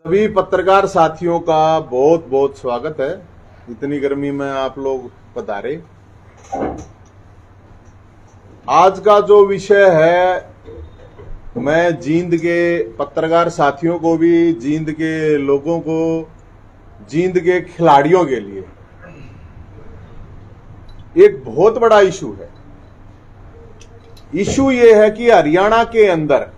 सभी पत्रकार साथियों का बहुत बहुत स्वागत है। इतनी गर्मी में आप लोग पधारे। आज का जो विषय है, मैं जींद के पत्रकार साथियों को भी, जींद के लोगों को, जींद के खिलाड़ियों के लिए एक बहुत बड़ा इशू है। इशू ये है कि हरियाणा के अंदर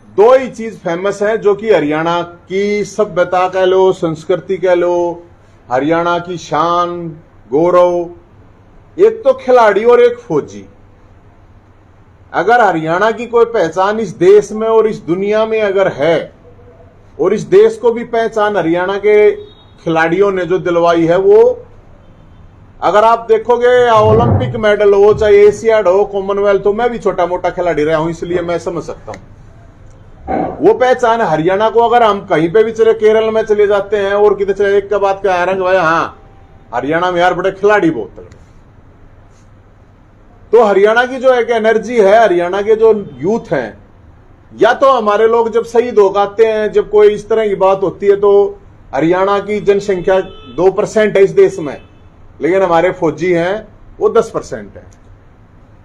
दो ही चीज फेमस है, जो कि हरियाणा की सभ्यता कह लो, संस्कृति कह लो, हरियाणा की शान गौरव, एक तो खिलाड़ी और एक फौजी। अगर हरियाणा की कोई पहचान इस देश में और इस दुनिया में अगर है, और इस देश को भी पहचान हरियाणा के खिलाड़ियों ने जो दिलवाई है, वो अगर आप देखोगे ओलंपिक मेडल हो, चाहे एशियाड हो, कॉमनवेल्थ हो, मैं भी छोटा मोटा खिलाड़ी रहा हूं इसलिए मैं समझ सकता हूं। वो पहचान हरियाणा को अगर हम कहीं पे भी चले, केरल में चले जाते हैं और किधर चले, एक का बात क्या है भाई, हाँ हरियाणा में यार बड़े खिलाड़ी बहुत तगड़े। तो हरियाणा की जो एक एनर्जी है, हरियाणा के जो यूथ हैं, या तो हमारे लोग जब शहीद हो जाते हैं, जब कोई इस तरह की बात होती है, तो हरियाणा की जनसंख्या 2% है इस देश में, लेकिन हमारे फौजी हैं वो 10% है।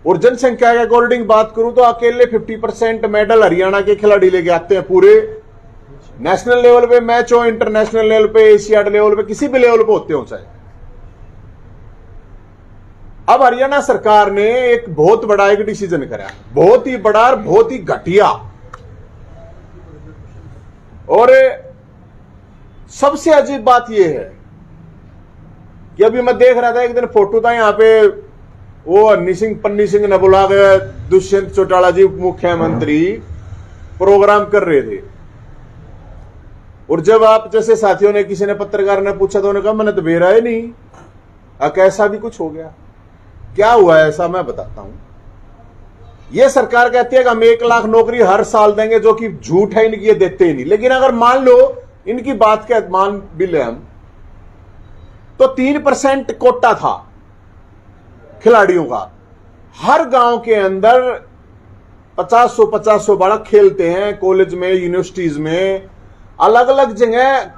और जनसंख्या के अकॉर्डिंग बात करूं तो अकेले 50% मेडल हरियाणा के खिलाड़ी लेके आते हैं पूरे नेशनल लेवल पे मैच हो, इंटरनेशनल लेवल पे, एशियाड लेवल पे, किसी भी लेवल पे होते हो चाहे। अब हरियाणा सरकार ने एक बहुत बड़ा एक डिसीजन करा, बहुत ही बड़ा और बहुत ही घटिया। और सबसे अजीब बात यह है कि अभी मैं देख रहा था, एक दिन फोटो था यहां पे, वो पन्नी सिंह ने बुला के दुष्यंत चौटाला जी मुख्यमंत्री प्रोग्राम कर रहे थे। और जब आप जैसे साथियों ने, किसी ने, पत्रकार ने पूछा तो उन्होंने कहा मैंने तो बेरा ही नहीं, कैसा भी कुछ हो गया। क्या हुआ ऐसा मैं बताता हूं। यह सरकार कहती है कि हम 1 लाख नौकरी हर साल देंगे, जो कि झूठ है, इनकी ये देते ही नहीं। लेकिन अगर मान लो इनकी बात के मान भी ले हम, तो 3% कोटा था खिलाड़ियों का। हर गांव के अंदर 50-100 बालक खेलते हैं, कॉलेज में, यूनिवर्सिटीज में, अलग अलग जगह।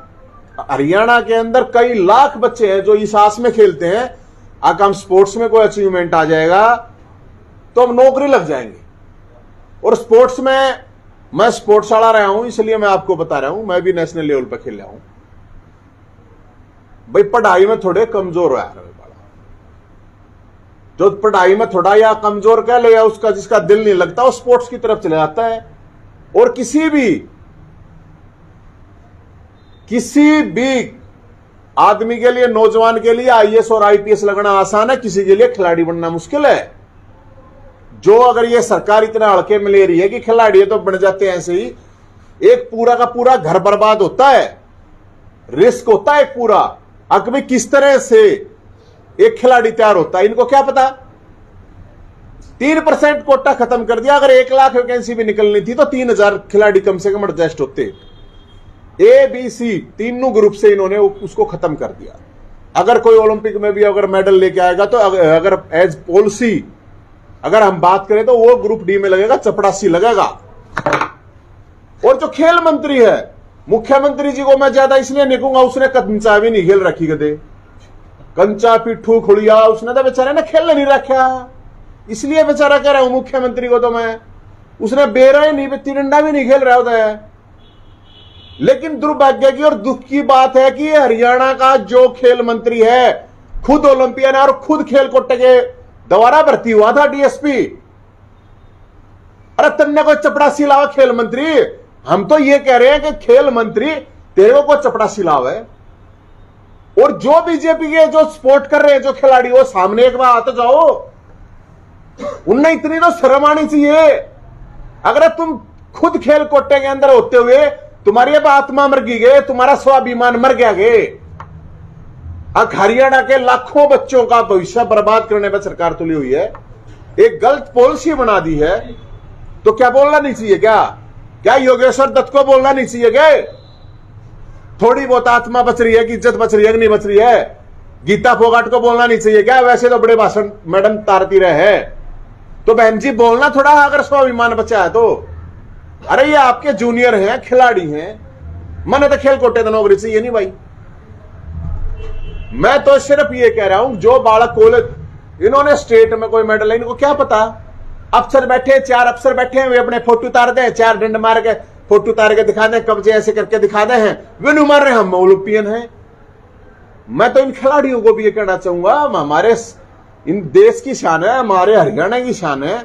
हरियाणा के अंदर कई लाख बच्चे हैं जो इस आस में खेलते हैं, अगर हम स्पोर्ट्स में कोई अचीवमेंट आ जाएगा तो हम नौकरी लग जाएंगे। और स्पोर्ट्स में मैं स्पोर्ट्स वाला रहा हूं, इसलिए मैं आपको बता रहा हूं, मैं भी नेशनल लेवल पर खेल रहा हूं भाई। पढ़ाई में थोड़े कमजोर है, जो पढ़ाई में थोड़ा या कमजोर कह लो, या उसका जिसका दिल नहीं लगता, वो स्पोर्ट्स की तरफ चले जाता है। और किसी भी आदमी के लिए, नौजवान के लिए आईएएस और आईपीएस लगना आसान है, किसी के लिए खिलाड़ी बनना मुश्किल है। जो अगर ये सरकार इतना हल्के में ले रही है कि खिलाड़ी तो बन जाते हैं ऐसे ही, एक पूरा का पूरा घर बर्बाद होता है, रिस्क होता है एक पूरा। अकबी किस तरह से एक खिलाड़ी तैयार होता है, इनको क्या पता। 3% कोटा खत्म कर दिया। अगर 1 लाख वैकेंसी भी निकलनी थी तो 3000 खिलाड़ी कम से कम एडजस्ट होते। ए बी सी तीनों ग्रुप से इन्होंने उसको खत्म कर दिया। अगर कोई ओलंपिक में भी अगर मेडल लेके आएगा, तो अगर एज पॉलिसी अगर हम बात करें तो वो ग्रुप डी में लगेगा, चपड़ासी लगेगा। और जो खेल मंत्री है, मुख्यमंत्री जी को मैं ज्यादा इसलिए नहीं कहूंगा, उसने कंचा भी नहीं खेल रखी कदे, कंचा पिट्ठू खुड़िया उसने तो बेचारे ने खेलने नहीं रखा, इसलिए बेचारा कह रहा हूं मुख्यमंत्री को तो मैं, उसने बेरा ही नहीं, तिरंडा भी नहीं खेल रहा होता है। लेकिन दुर्भाग्य की और दुख की बात है कि हरियाणा का जो खेल मंत्री है, खुद ओलंपियन है और खुद खेल कोटे के दोबारा भर्ती हुआ था डीएसपी। अरे तन्ने को चपड़ासी लावा खेल मंत्री। हम तो ये कह रहे हैं कि खेल मंत्री तेरे को चपड़ासी लावा है। और जो बीजेपी के जो सपोर्ट कर रहे हैं, जो खिलाड़ी, वो सामने एक बार आते जाओ, उनने इतनी तो शर्म आनी चाहिए। अगर तुम खुद खेल कोटे के अंदर होते हुए तुम्हारी अब आत्मा मर गई, तुम्हारा स्वाभिमान मर गया गे। अब हरियाणा के लाखों बच्चों का भविष्य बर्बाद करने पर सरकार तुली हुई है, एक गलत पॉलिसी बना दी है, तो क्या बोलना नहीं चाहिए? क्या योगेश्वर दत्त को बोलना नहीं चाहिए क्या? थोड़ी बहुत आत्मा बच रही है कि इज्जत बच रही है कि नहीं बच रही है? गीता फोगाट को बोलना नहीं चाहिए क्या? वैसे तो बड़े भाषण मैडम तारती रहे हैं, तो बहन जी बोलना थोड़ा, अगर स्वाभिमान बचा है तो। अरे ये आपके जूनियर हैं, खिलाड़ी हैं, मैंने तो खेल कोटे तो नौकरी चाहिए नहीं भाई। मैं तो सिर्फ ये कह रहा हूं जो बालक कॉलेज इन्होंने स्टेट में कोई मेडल है, इनको क्या पता। अफसर बैठे, 4 अफसर बैठे हैं, वे अपने फोटो उतार दे, 4 डंड मार के फोटो उतार के दिखा दे, कब्जे ऐसे करके दिखा दे हैं, वे नहीं मार रहे हम ओलंपियन हैं। मैं तो इन खिलाड़ियों को भी ये कहना चाहूंगा, हमारे इन देश की शान है, हमारे हरियाणा की शान है,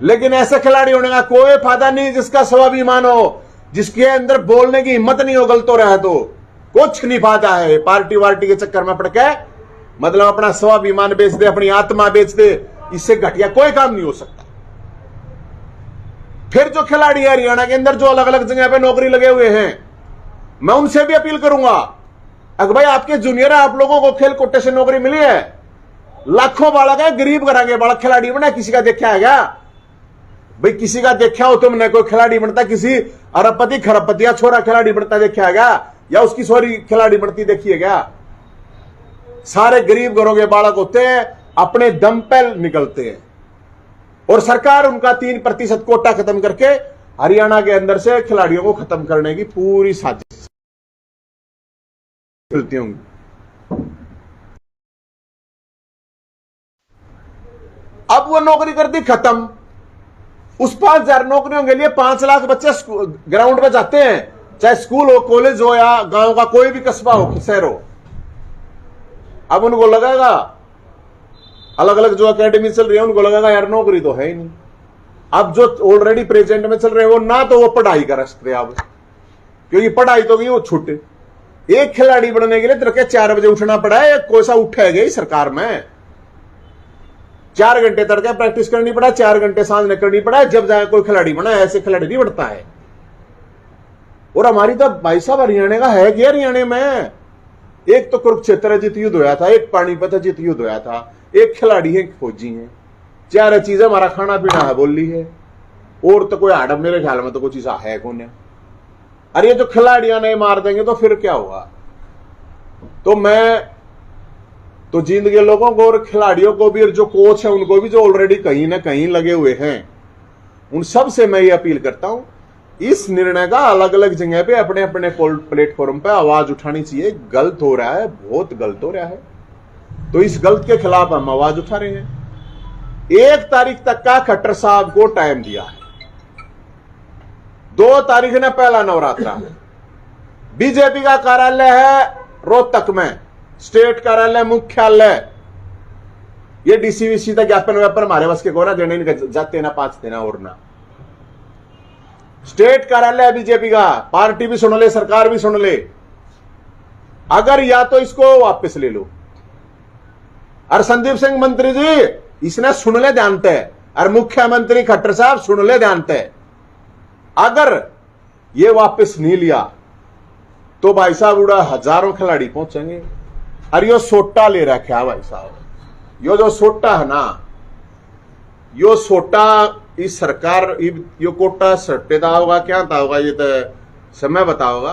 लेकिन ऐसे खिलाड़ी होने का कोई फायदा नहीं जिसका स्वाभिमान हो, जिसके अंदर बोलने की हिम्मत नहीं हो, गलत हो रहा है तो कुछ नहीं फायदा है। पार्टी वार्टी के चक्कर में पड़ के मतलब अपना स्वाभिमान बेच दे, अपनी आत्मा बेच दे, इससे घटिया कोई काम नहीं हो सकता। फिर जो खिलाड़ी है हरियाणा के अंदर जो अलग अलग जगह पे नौकरी लगे हुए हैं, मैं उनसे भी अपील करूंगा, अगर भाई आपके जूनियर है, आप लोगों को खेल कोटे से नौकरी मिली है, लाखों बालक है, गरीब करांगे बालक खिलाड़ी बना, किसी का देखा है क्या भाई? किसी का देखा हो तुमने कोई खिलाड़ी बनता, किसी अरबपति खरबपति या छोरा खिलाड़ी बनता देखा है क्या? या उसकी सोरी खिलाड़ी बनती देखी है क्या? सारे गरीब घरों के बालक होते हैं, अपने दम पर निकलते हैं, और सरकार उनका 3% कोटा खत्म करके हरियाणा के अंदर से खिलाड़ियों को खत्म करने की पूरी साजिश चलती होंगी। अब वो नौकरी कर दी खत्म, उस 5000 नौकरियों के लिए 5 लाख बच्चे ग्राउंड में जाते हैं, चाहे स्कूल हो, कॉलेज हो, या गांव का कोई भी कस्बा हो, शहर हो। अब उनको लगेगा, अलग अलग जो एकेडमी चल रही है उनको लगेगा यार नौकरी तो है ही नहीं। अब जो ऑलरेडी प्रेजेंट में चल रहे हैं वो ना तो वो पढ़ाई कर सकते अब, क्योंकि पढ़ाई तो गई वो छूटे। एक खिलाड़ी बनने के लिए तेरे 4 बजे उठना पड़ा है, कोई सा उठेगा ही सरकार में, 4 घंटे तड़के प्रैक्टिस करनी पड़ा, 4 घंटे सांझ में करनी पड़ा, जब जाए कोई खिलाड़ी बना। ऐसे खिलाड़ी नहीं बढ़ता है। और हमारी तो भाई साहब हरियाणा का है कि हरियाणा में एक तो कुरुक्षेत्र जित युद्ध होया था, एक पानीपत जित युद्ध होया था, एक खिलाड़ी है, एक फौजी है, 4 चीजें हमारा खाना पीना है बोली है, और तो कोई आडम मेरे ख्याल में तो कोई चीज है कौन है। अरे ये जो खिलाड़ियां नहीं मार देंगे तो फिर क्या होगा? तो मैं तो जींद के लोगों को और खिलाड़ियों को भी, और जो कोच है उनको भी, जो ऑलरेडी कहीं ना कहीं लगे हुए हैं, उन सब से मैं ये अपील करता हूं, इस निर्णय का अलग अलग जगह पे अपने अपने प्लेटफॉर्म पे आवाज उठानी चाहिए। गलत हो रहा है, बहुत गलत हो रहा है, तो इस गलत के खिलाफ हम आवाज उठा रहे हैं। 1 तारीख तक का खट्टर साहब को टाइम दिया है, 2 तारीख ने पहला नवरात्रा है। बीजेपी का कार्यालय है रोहतक में, स्टेट कार्यालय मुख्यालय, ये डीसीवीसी तक ज्ञापन व्यापन हमारे बस के कोना देने जाते ना 5 देना और ना। स्टेट कार्यालय बीजेपी का, पार्टी भी सुन ले, सरकार भी सुन ले, अगर या तो इसको वापस ले लो। और संदीप सिंह मंत्री जी इसने सुन ले जानते हैं, और मुख्यमंत्री खट्टर साहब सुन ले जानते हैं, अगर ये वापस नहीं लिया तो भाई साहब उड़ा हजारों खिलाड़ी पहुंचेंगे। अरे यो सोटा ले रखा भाई साहब, यो जो सोटा है ना, यो सोटा इस सरकार यो कोटा सट्टेदा होगा क्या था होगा, ये तो समय बताओगा।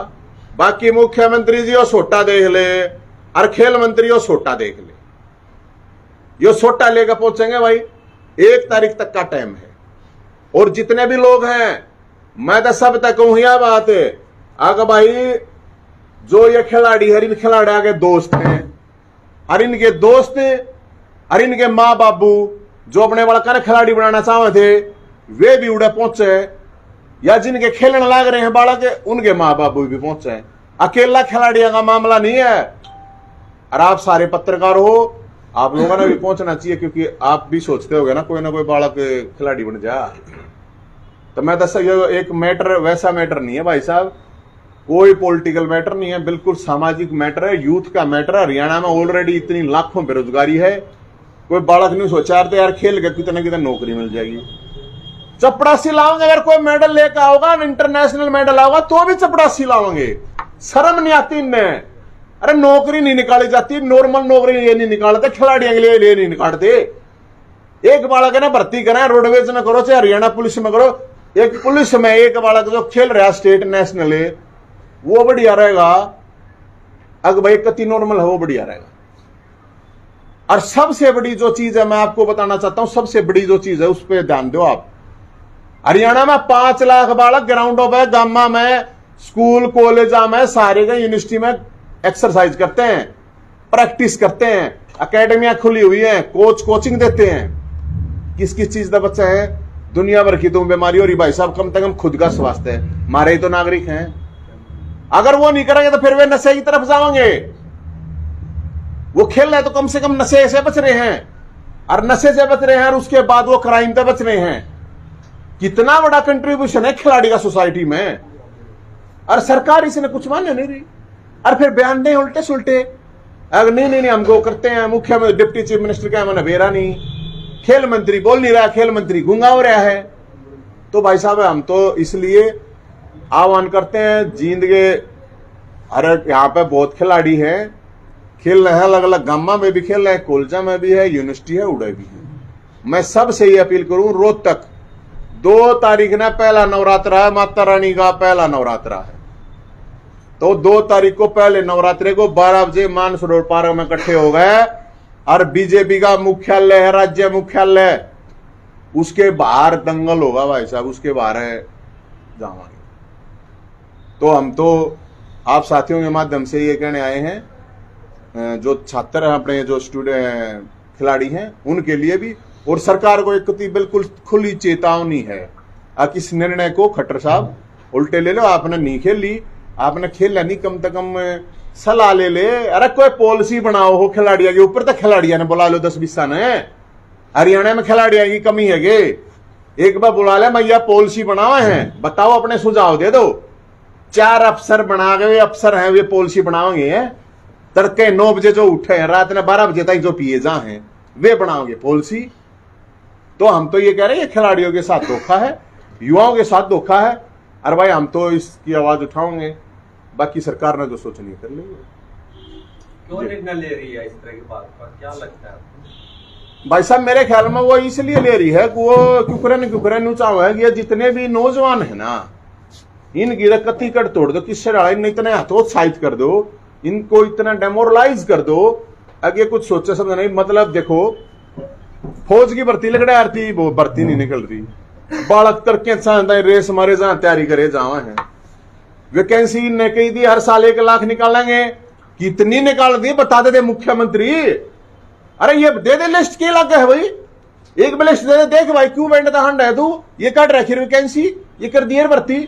बाकी मुख्यमंत्री जी यो सोटा देख ले, और खेल मंत्री यो सोटा देख ले, यो सोटा लेकर पहुंचेंगे भाई। 1 तारीख तक का टाइम है, और जितने भी लोग हैं, मैं तो सब तक कहूं यह बात है, अगर भाई जो ये खिलाड़ी है, इन खिलाड़ियों के दोस्त हैं, और इनके दोस्त, और इनके माँ बाबू जो अपने बड़का खिलाड़ी बनाना चाहते थे, वे भी उड़े पहुंचे, या जिनके खेलने लग रहे हैं बालक, उनके माँ बाबू भी पहुंचे। अकेला खिलाड़ियों का मामला नहीं है। और आप सारे पत्रकार हो, आप लोगों ने भी पहुंचना चाहिए, क्योंकि आप भी सोचते होगे ना कोई बालक खिलाड़ी बन जा। तो मैं दस एक मैटर वैसा मैटर नहीं है भाई साहब, कोई पॉलिटिकल मैटर नहीं है, बिल्कुल सामाजिक मैटर है, यूथ का मैटर है। हरियाणा में ऑलरेडी इतनी लाखों बेरोजगारी है, कोई बालक नहीं सोचा रहे यार खेल के कितने कितने नौकरी मिल जाएगी। चपड़ासी लाओगे, अगर कोई मेडल लेकर आओगा, इंटरनेशनल मेडल आओगा, तो भी चपड़ासी लाओगे। शर्म नहीं आती इनमें। अरे नौकरी नहीं निकाली जाती, नॉर्मल नौकरी ये नहीं निकालते, खिलाड़ियों के लिए ये नहीं निकालते। एक बालक है ना भर्ती करें, रोडवेज में करो चाहे हरियाणा पुलिस में करो, एक पुलिस में एक बालक जो खेल रहा स्टेट नेशनल है वो बढ़िया रहेगा, अगर भाई कति नॉर्मल है वो बढ़िया रहेगा। और सबसे बड़ी जो चीज है मैं आपको बताना चाहता हूं, सबसे बड़ी जो चीज है उस पर ध्यान दो आप। हरियाणा में 5 लाख बालक ग्राउंडों पर गामा में स्कूल कॉलेज में सारे का यूनिवर्सिटी में एक्सरसाइज करते हैं, प्रैक्टिस करते हैं, एकेडमियां खुली हुई हैं, कोचिंग देते हैं। किस किस चीज का बच्चा है? दुनिया भर की तो बीमारी हो रही भाई साहब, कम से कम खुद का स्वास्थ्य है, हमारे तो नागरिक हैं। अगर वो नहीं करेंगे तो फिर वे नशे की तरफ जाएंगे। वो खेल रहे तो कम से कम नशे से बच रहे हैं, और नशे से बच रहे हैं और उसके बाद वो क्राइम से बच रहे हैं। कितना बड़ा कंट्रीब्यूशन है खिलाड़ी का सोसाइटी में, और सरकार इसने कुछ माने नहीं रही। और फिर बयान दें उल्टे सुलटे, अगर नहीं हमको करते हैं, मुख्यमंत्री डिप्टी चीफ मिनिस्टर का मैंने बेरा नहीं, खेल मंत्री बोल नहीं रहा, खेल मंत्री गूंगा हो रहा है। तो भाई साहब हम तो इसलिए आह्वान करते हैं, जींद के अरे यहाँ पे बहुत खिलाड़ी हैं, खेल रहे हैं, अलग अलग गामा में भी खेल रहे हैं, कोलजा में भी है, यूनिवर्सिटी है, उड़े भी है। मैं सबसे ये अपील करूं, रोहतक 2 तारीख ने पहला नवरात्र है, माता रानी का पहला नवरात्र है, तो 2 तारीख को पहले नवरात्रे को 12 बजे मानसरोवर पार्क में इकट्ठे हो गए, और बीजेपी का मुख्यालय है, राज्य मुख्यालय, उसके बाहर दंगल होगा भाई साहब, उसके बाहर जाएंगे। तो हम तो आप साथियों के माध्यम से ये कहने आए हैं, जो छात्र हैं अपने, जो स्टूडेंट खिलाड़ी हैं, उनके लिए भी, और सरकार को एक बिल्कुल खुली चेतावनी है। आप इस निर्णय को खट्टर साहब उल्टे ले लो, आपने नहीं खेल ली, आपने खेल नहीं, कम से कम सलाह ले ले। अरे कोई पॉलिसी बनाओ हो खिलाड़ियों के ऊपर, तो खिलाड़ियों ने बुला लो 10-20 ने। हरियाणा में खिलाड़ियों की कमी है गे, एक बार बुला ले, भैया पॉलिसी बनाओ है, बताओ, अपने सुझाव दे दो। 4 अफसर बना गए, अफसर हैं, वे पॉलिसी बनाओगे। तड़के 9 बजे जो उठे हैं, रात ने 12 बजे तक जो पिए जा हैं, वे बनाओगे पॉलिसी। तो हम तो ये कह रहे हैं खिलाड़ियों के साथ धोखा है, युवाओं के साथ धोखा है, और भाई हम तो इसकी आवाज उठाओगे, बाकी सरकार ने जो सोचनी कर लेगी। क्यों निर्णय ले रही है इस तरह की बात पर, क्या लगता है भाई साहब? मेरे ख्याल में वो इसलिए ले रही है कि वो क्यूकरन चाहो है कि ये जितने भी नौजवान है ना, इनकी कत्ती कट तोड़ दो, किससे इन इतने हतोत्साहित कर दो, इनको इतना डेमोरलाइज कर दो, आगे कुछ सोचे समझ नहीं। मतलब देखो, फौज की भर्ती लग रहा थी, वो भर्ती नहीं निकल रही, बालक करके चाहता है रेस मारे जहां तैयारी करे जावा है। वैकेंसी ने कही दी हर साल 1 लाख निकालेंगे, कितनी निकाल दी बता दे मुख्यमंत्री। अरे ये दे दे लिस्ट, के लग है भाई, एक भी लिस्ट दे दे, देख भाई क्यों बैंड हंड है तू, ये काट रखी वैकेंसी, ये कर दी भर्ती।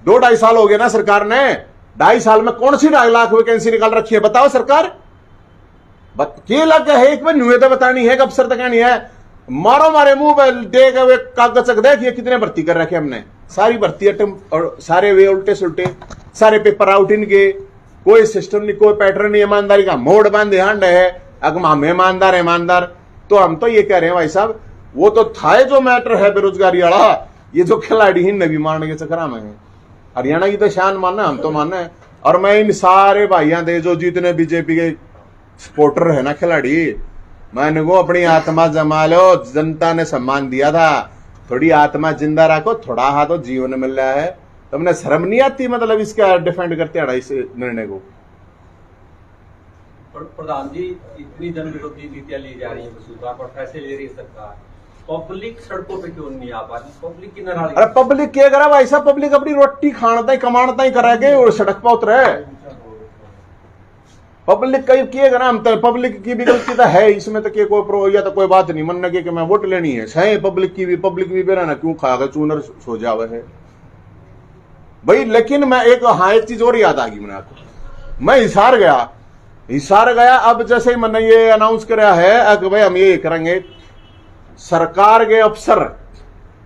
2-2.5 साल हो गए ना सरकार ने, 2.5 साल में कौन सी 2.5 लाख वैकेंसी निकाल रखी है, बताओ सरकार। के लग है, एक बार नुए तो बतानी है, अफसर तक नहीं है, मारो मारे मुंह पे देख वे कागज तक देखिए कितने भर्ती कर रखे हमने, सारी भर्ती और सारे वे उल्टे सुलटे, सारे पेपर आउट इनके, कोई सिस्टम नहीं, कोई पैटर्न नहीं, ईमानदारी का मोड़ बांधे हंड है, अगम हम ईमानदार। तो हम तो ये कह रहे हैं भाई साहब, वो तो था जो मैटर है बेरोजगारी वाला, ये जो खिलाड़ी ही नबी मारने के चक्कर में है। हरियाणा की तो शान मानना, हम तो मानना है। और मैं इन सारे भाइयों दे जो जितने बीजेपी के सपोर्टर है ना खिलाड़ी, मैंने को अपनी आत्मा जमा लो, जनता ने सम्मान दिया था, थोड़ी आत्मा जिंदा रखो, थोड़ा हाथ तो जीवन मिल रहा है, तुमने शर्म नहीं आती मतलब इसका डिफेंड करते हैं इस निर्णय को। प्रधान जी, इतनी जन विरोधी नीतियां ली जा रही है वसुधा पर, फैसले ले रही है सरकार, पब्लिक सड़कों पे क्यों नहीं आ पा रही, पब्लिक की नाराजगी? अरे पब्लिक क्या करा भाई साहब, पब्लिक अपनी रोटी खाना ही कमाना ही करेगी और सड़क पर उतरे। पब्लिक कई किए करा, हम तो पब्लिक की भी गलती तो है इसमें, तो कोई प्रो या तो कोई बात नहीं मन के कि मैं वोट लेनी है, सही पब्लिक भी बेरा ना क्यों खा गए चूनर सो जावे है भाई। लेकिन मैं एक चीज और याद आ गई मैंने आपको, मैं हिसार गया, अब जैसे ही मैंने ये अनाउंस कराया है कि भाई हम ये करेंगे, सरकार के अफसर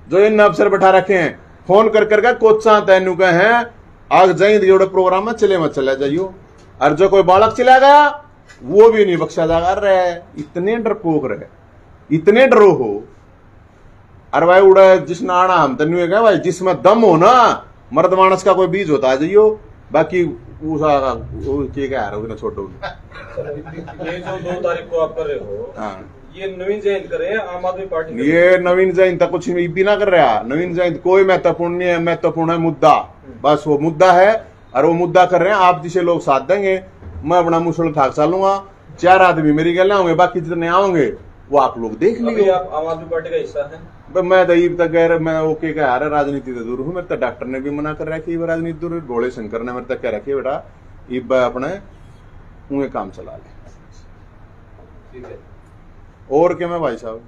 जो इन अफसर बैठा रखे हैं फोन कर कोचा तेनू कहे हैं आज जाइए जोड़े प्रोग्राम में चले मत चला जाइयो, और जो कोई बालक चला गया वो भी नहीं बख्शा जा रहे। इतने डरपोक रहे, इतने डरो हो। अरे भाई उड़ा जिसने आना हम तेनू कहे भाई, जिसमें दम हो ना, मर्द मानस का कोई बीज होता है जाइयो, बाकी छोटो। ये जो 2 तारीख को आप कर रहे हो, हाँ, ये नवीन जयंत कर रहे हैं आम आदमी पार्टी, ये नवीन जयंत कुछ भी ना कर रहा, नवीन जयंत कोई महत्वपूर्ण नहीं है, महत्वपूर्ण है मुद्दा, बस वो मुद्दा है, और वो मुद्दा कर रहे हैं। आप जिसे लोग साथ देंगे, मैं अपना मुसल ठाक चलूंगा, 4 आदमी मेरी गल होंगे, बाकी जितने आओगे वो आप लोग देख लीजिए। आप आम आदमी पार्टी का हिस्सा है? मैं तो ईब तक गैर मैं ओके कह रहा राजनीति से दूर हूं। मेरे तो डॉक्टर ने भी मना कर रहा है कि राजनीति दूर। भोले शंकर ने मेरे तक कह रखी बेटा ईब अपने उन्हें काम चला ले। ठीक है। और क्या मैं भाई साहब